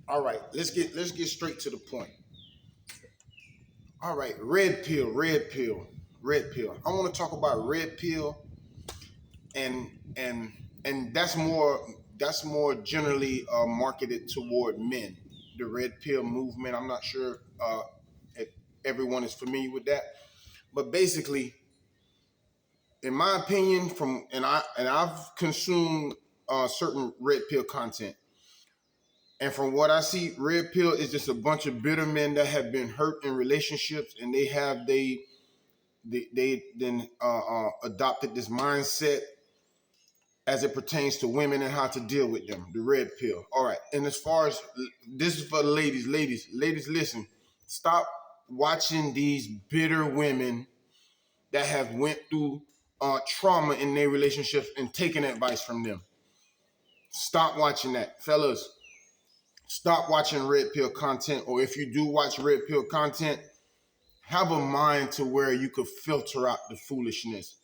All right, let's get straight to the point. All right, red pill, red pill, red pill. I want to talk about red pill, and and and that's more generally marketed toward men. The red pill movement. I'm not sure if everyone is familiar with that, but basically, in my opinion, I've consumed certain red pill content. And from what I see, red pill is just a bunch of bitter men that have been hurt in relationships, and they then adopted this mindset as it pertains to women and how to deal with them. The red pill. All right. And as far as this is for the ladies, listen. Stop watching these bitter women that have went through trauma in their relationships and taking advice from them. Stop watching that, fellas. Stop watching red pill content, or if you do watch red pill content, have a mind to where you could filter out the foolishness.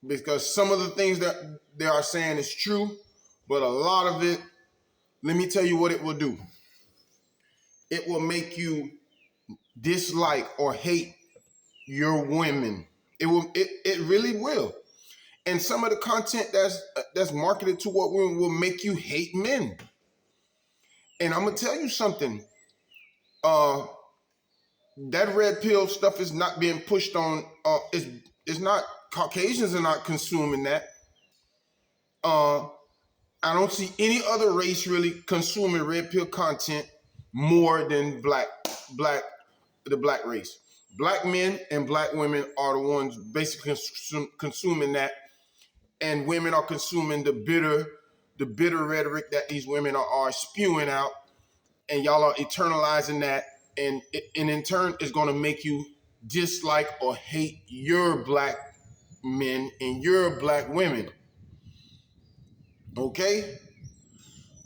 Because some of the things that they are saying is true, but a lot of it, let me tell you what it will do. It will make you dislike or hate your women. It really will. And some of the content that's marketed toward women will make you hate men. And I'm gonna tell you something. That red pill stuff is not being pushed on. Is not Caucasians are not consuming that. Uh, I don't see any other race really consuming red pill content more than the black race. Black men and black women are the ones basically consuming that, and women are consuming the bitter rhetoric that these women are spewing out, and y'all are eternalizing that, and in turn is going to make you dislike or hate your black men and your black women. Okay?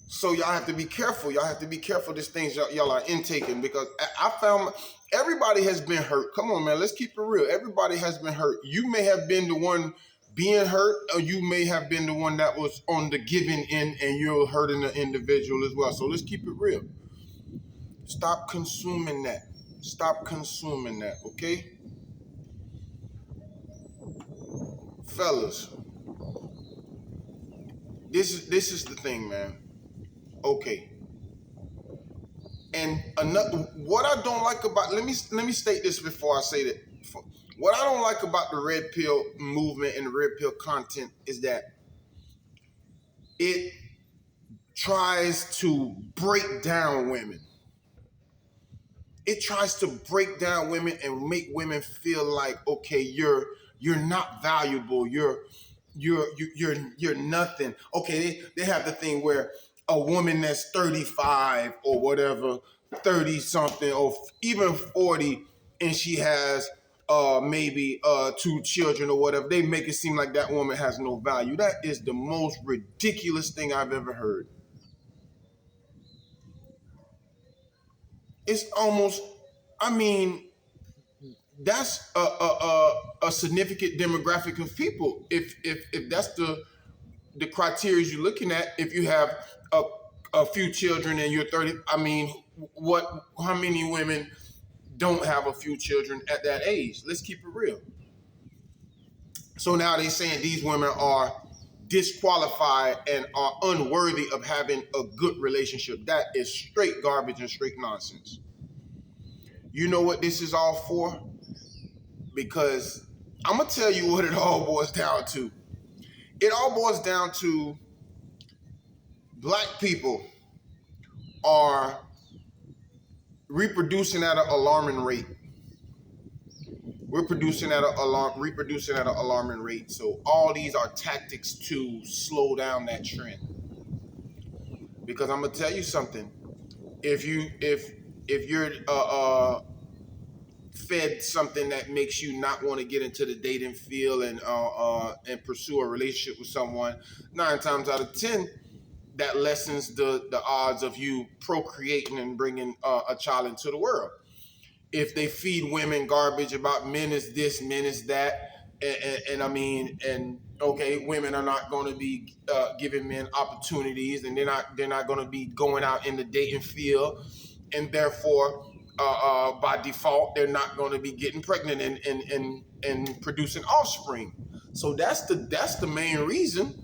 So y'all have to be careful. Y'all have to be careful of these things y'all are intaking, because I found everybody has been hurt. Come on, man. Let's keep it real. Everybody has been hurt. You may have been the one being hurt, or you may have been the one that was on the giving end and you're hurting the individual as well. So let's keep it real. Stop consuming that. Stop consuming that, okay? Fellas, this is the thing, man. Okay. And another, what I don't like about, let me state this before I say that. What I don't like about the red pill movement and the red pill content is that it tries to break down women. It tries to break down women and make women feel like, okay, you're not valuable. You're nothing. Okay, they have the thing where a woman that's 35 or whatever, 30 something, or even 40, and she has maybe two children or whatever, they make it seem like that woman has no value. That is the most ridiculous thing I've ever heard. It's almost, I mean, that's a significant demographic of people. If that's the criteria you're looking at, if you have a few children and you're 30, I mean, how many women don't have a few children at that age? Let's keep it real. So now they're saying these women are disqualified and are unworthy of having a good relationship. That is straight garbage and straight nonsense. You know what this is all for? Because I'm going to tell you what it all boils down to. It all boils down to black people are reproducing at an alarming rate. We're reproducing at an alarming rate. So all these are tactics to slow down that trend. Because I'm gonna tell you something. If you're fed something that makes you not want to get into the dating field and pursue a relationship with someone, 9 times out of 10, that lessens the odds of you procreating and bringing a child into the world. If they feed women garbage about men is this, men is that, and I mean, and okay, women are not going to be giving men opportunities, and they're not going to be going out in the dating field, and therefore, by default, they're not going to be getting pregnant and producing offspring. So that's the main reason.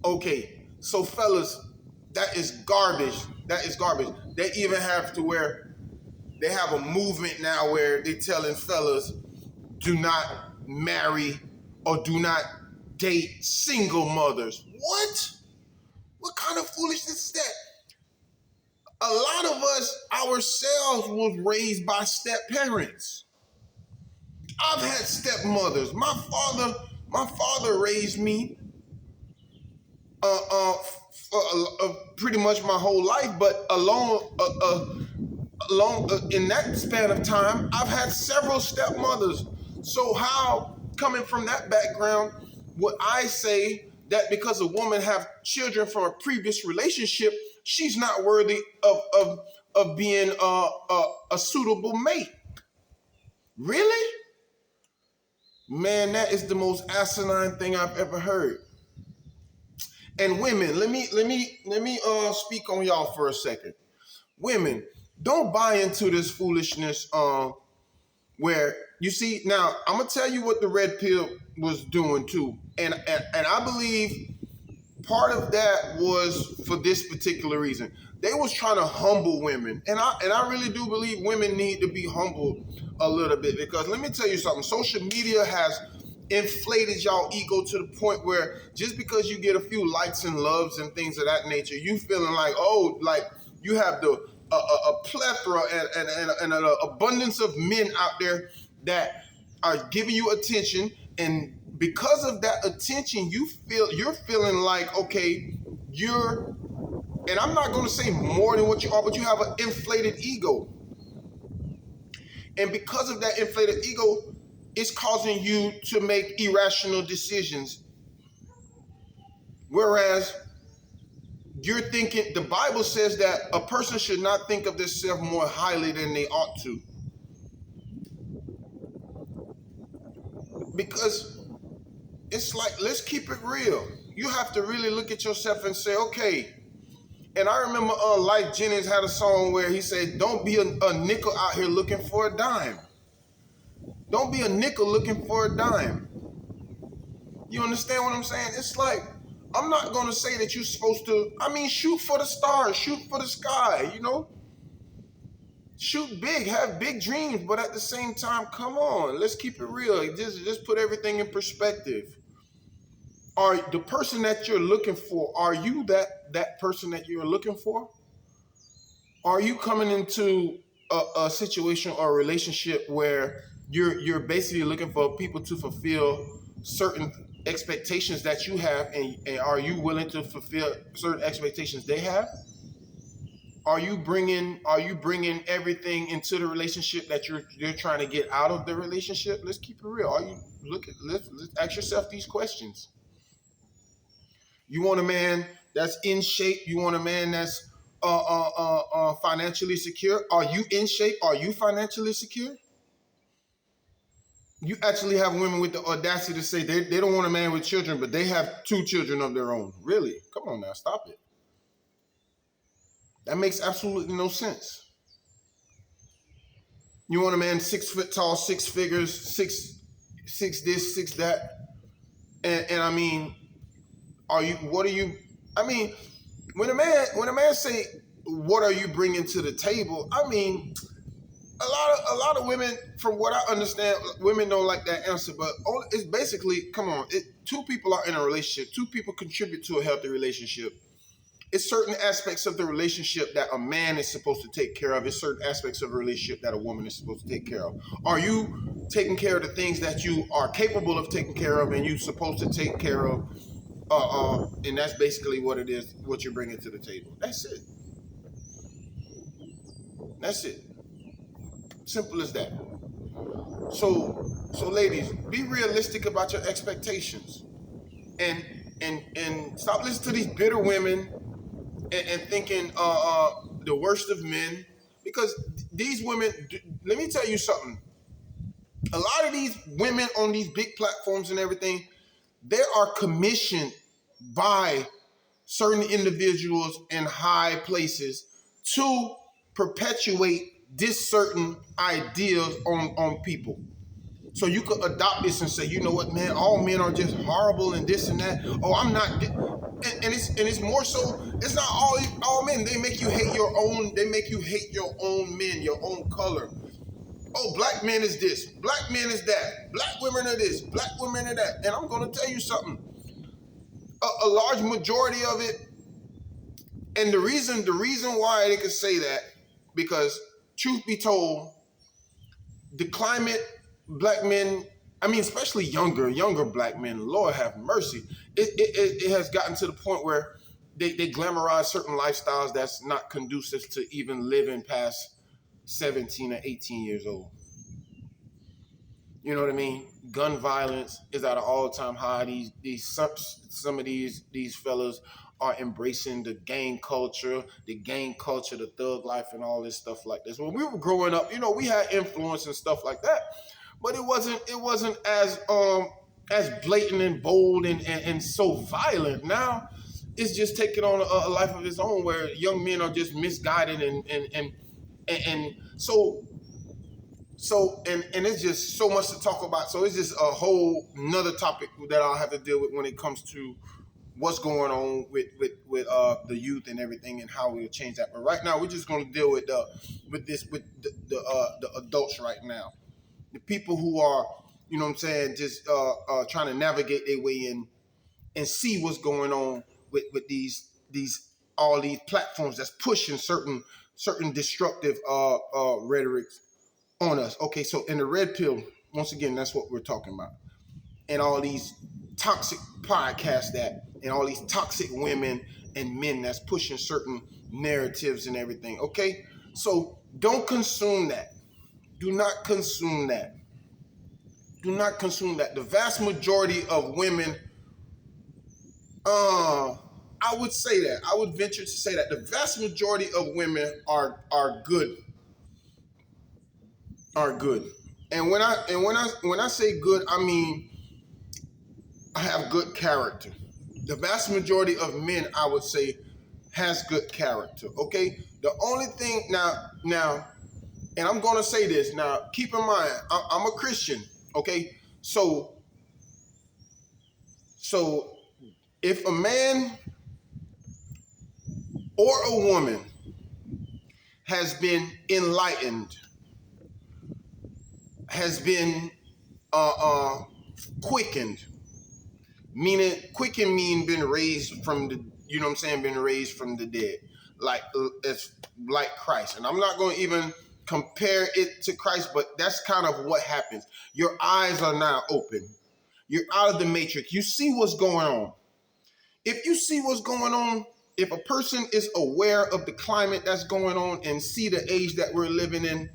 Okay, so fellas, that is garbage. That is garbage. They even have to where they have a movement now where they're telling fellas, do not marry or do not date single mothers. What? What kind of foolishness is that? A lot of us ourselves was raised by step parents. I've had stepmothers. My father raised me pretty much my whole life, but along in that span of time, I've had several stepmothers. So how, coming from that background, would I say that because a woman have children from a previous relationship, she's not worthy of being a suitable mate? Really? Man, that is the most asinine thing I've ever heard. And women, let me speak on y'all for a second. Women, don't buy into this foolishness where you see, now I'm gonna tell you what the red pill was doing too. And I believe part of that was for this particular reason. They was trying to humble women. And I really do believe women need to be humbled a little bit, because let me tell you something, social media has inflated y'all ego to the point where just because you get a few likes and loves and things of that nature, you feeling like, oh, like you have a plethora and an abundance of men out there that are giving you attention, and because of that attention, you're feeling like, okay, and I'm not going to say more than what you are, but you have an inflated ego, and because of that inflated ego, it's causing you to make irrational decisions. Whereas you're thinking, the Bible says that a person should not think of themselves more highly than they ought to. Because it's like, let's keep it real. You have to really look at yourself and say, okay. And I remember Lyfe Jennings had a song where he said, don't be a nickel out here looking for a dime. Don't be a nickel looking for a dime. You understand what I'm saying? It's like, I'm not going to say that you're supposed to, shoot for the stars, shoot for the sky, Shoot big, have big dreams, but at the same time, come on, let's keep it real. Just put everything in perspective. Are the person that you're looking for, are you that person that you're looking for? Are you coming into a situation or a relationship where you're basically looking for people to fulfill certain expectations that you have, and are you willing to fulfill certain expectations they have? Are you bringing everything into the relationship that you're trying to get out of the relationship? Let's keep it real. Let's ask yourself these questions. You want a man that's in shape? You want a man that's financially secure? Are you in shape? Are you financially secure? You actually have women with the audacity to say they don't want a man with children, but they have 2 children of their own. Really? Come on now, stop it. That makes absolutely no sense. You want a man 6 foot tall, 6 figures, six this, 6 that, and when a man say, what are you bringing to the table? A lot of women, from what I understand, women don't like that answer, but it's basically, come on, 2 people are in a relationship. 2 people contribute to a healthy relationship. It's certain aspects of the relationship that a man is supposed to take care of. It's certain aspects of a relationship that a woman is supposed to take care of. Are you taking care of the things that you are capable of taking care of and you're supposed to take care of? And that's basically what it is, what you're bringing to the table. That's it. That's it. Simple as that. So ladies, be realistic about your expectations, and stop listening to these bitter women and thinking the worst of men, because these women, let me tell you something. A lot of these women on these big platforms and everything, they are commissioned by certain individuals in high places to perpetuate this certain ideas on people. So you could adopt this and say, you know what, man, all men are just horrible and this and that. Oh, I'm not. And it's more so. It's not all men. They make you hate your own. They make you hate your own men, your own color. Oh, black men is this. Black men is that. Black women are this. Black women are that. And I'm going to tell you something. A large majority of it, and the reason why they could say that, because truth be told, the climate, black men, I mean, especially younger black men, Lord have mercy, it has gotten to the point where they glamorize certain lifestyles that's not conducive to even living past 17 or 18 years old. You know what I mean? Gun violence is at an all-time high. Some of these fellas are embracing the gang culture, the thug life, and all this stuff like this. When we were growing up, we had influence and stuff like that, but it wasn't as blatant and bold and so violent. Now it's just taking on a life of its own, where young men are just misguided and and it's just so much to talk about. So it's just a whole nother topic that I'll have to deal with when it comes to what's going on with the youth and everything, and how we'll change that. But right now, we're just going to deal with the adults right now, the people who are, just trying to navigate their way in and see what's going on with these all these platforms that's pushing certain destructive rhetorics on us. Okay, so in the red pill, once again, that's what we're talking about. And all these toxic podcasts and all these toxic women and men that's pushing certain narratives and everything. Okay, so don't consume that. Do not consume that. Do not consume that. The vast majority of women, I would say that. I would venture to say that the vast majority of women are good. Are good. And when I say good, I mean I have good character. The vast majority of men, I would say, has good character. Okay? The only thing now, and I'm going to say this now, keep in mind, I'm a Christian. Okay? So if a man or a woman has been enlightened, has been quickened, meaning quickened mean been raised from the, been raised from the dead, it's like Christ. And I'm not going to even compare it to Christ, but that's kind of what happens. Your eyes are now open. You're out of the matrix. You see what's going on. If you see what's going on, if a person is aware of the climate that's going on and see the age that we're living in,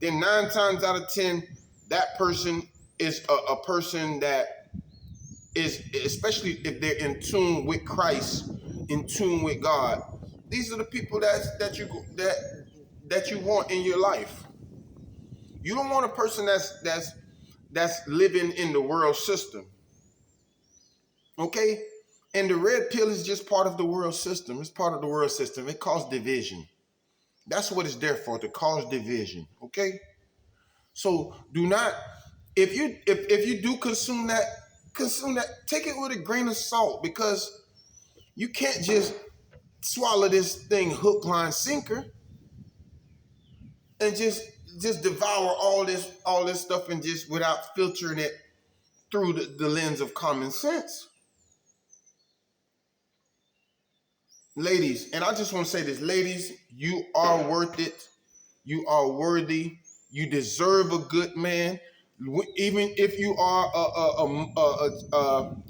then 9 times out of 10, that person is a person that is, especially if they're in tune with Christ, in tune with God. These are the people that you want in your life. You don't want a person that's living in the world system. Okay? And the red pill is just part of the world system. It's part of the world system. It causes division. That's what it's there for, to cause division. Okay? So do not, if you do consume that, take it with a grain of salt, because you can't just swallow this thing hook, line, sinker, and just devour all this stuff, and just without filtering it through the lens of common sense. Ladies, and I just want to say this, ladies, you are worth it. You are worthy. You deserve a good man. Even if you are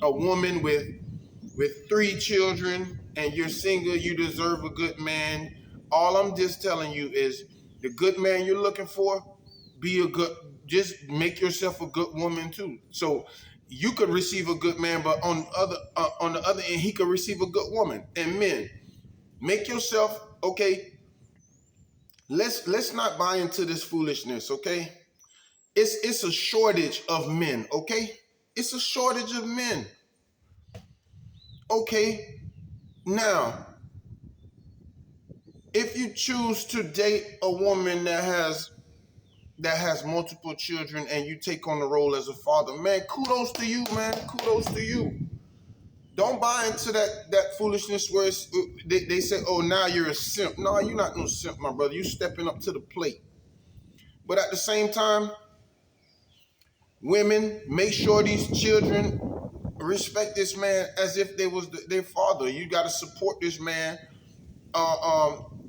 a woman with 3 children and you're single, you deserve a good man. All I'm just telling you is, the good man you're looking for, just make yourself a good woman too. So you could receive a good man, but on the other end, he could receive a good woman. And men, make yourself, okay, let's not buy into this foolishness, okay? It's a shortage of men, okay? It's a shortage of men. Okay, now, if you choose to date a woman that has multiple children and you take on the role as a father, man, kudos to you, man. Kudos to you. Don't buy into that foolishness where they say, oh, now you're a simp. No, you're not no simp, my brother. You stepping up to the plate. But at the same time, women, make sure these children respect this man as if they was their father. You got to support this man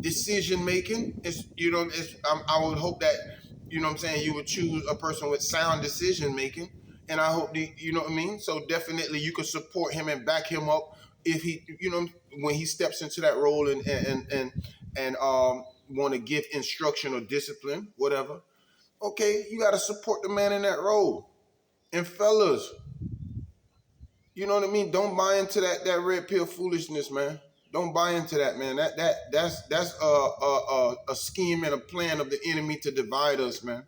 decision making. I would hope that, you know what I'm saying, you would choose a person with sound decision making, and I hope you know what I mean. So definitely you could support him and back him up if he, when he steps into that role and want to give instruction or discipline, whatever. Okay, you got to support the man in that role. And fellas, you know what I mean? Don't buy into that red pill foolishness, man. Don't buy into that, man. That's a scheme and a plan of the enemy to divide us, man.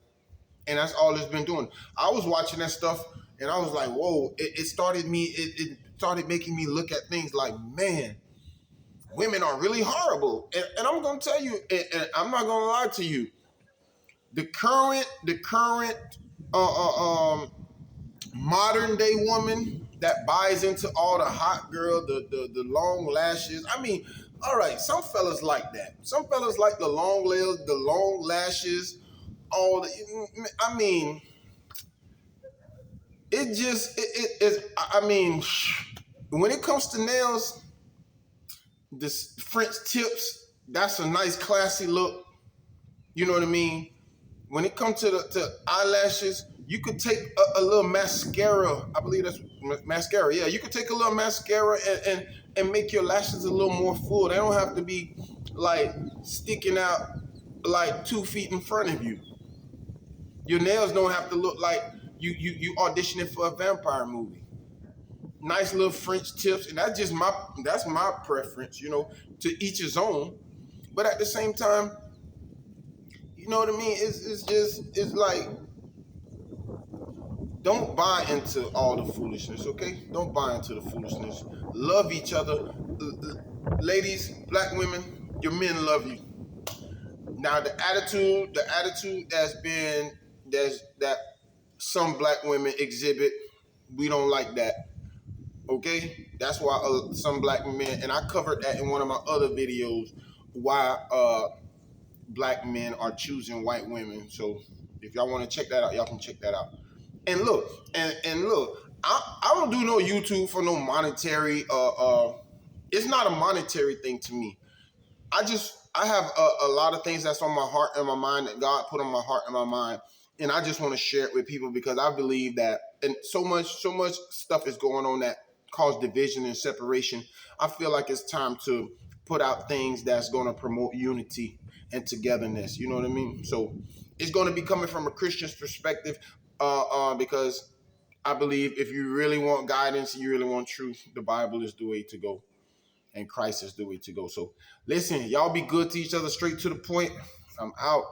And that's all it's been doing. I was watching that stuff and I was like, whoa, it started making me look at things like, man, women are really horrible. And I'm gonna tell you, and I'm not gonna lie to you, the current modern day woman that buys into all the hot girl, the long lashes. I mean, all right, some fellas like that. Some fellas like the long nails, the long lashes, all the, I mean, it just it is. I mean, when it comes to nails, this French tips, that's a nice classy look. You know what I mean? When it comes to eyelashes, you could take a little mascara. I believe that's mascara. Yeah, you could take a little mascara and make your lashes a little more full. They don't have to be like sticking out like 2 feet in front of you. Your nails don't have to look like you auditioning for a vampire movie. Nice little French tips, and that's my preference. To each his own. But at the same time, you know what I mean? It's like, don't buy into all the foolishness, okay? Don't buy into the foolishness. Love each other. Ladies, black women, your men love you. Now the attitude that some black women exhibit, we don't like that. Okay? That's why some black men, and I covered that in one of my other videos, why black men are choosing white women. So if y'all want to check that out, y'all can check that out. And look, I don't do no YouTube for no monetary. It's not a monetary thing to me. I have a lot of things that's on my heart and my mind that God put on my heart and my mind, and I just want to share it with people because I believe that, and so much stuff is going on that cause division and separation. I feel like it's time to put out things that's going to promote unity and togetherness. You know what I mean? So it's going to be coming from a Christian's perspective, because I believe if you really want guidance, you really want truth, the Bible is the way to go, and Christ is the way to go. So listen, y'all be good to each other, straight to the point. I'm out.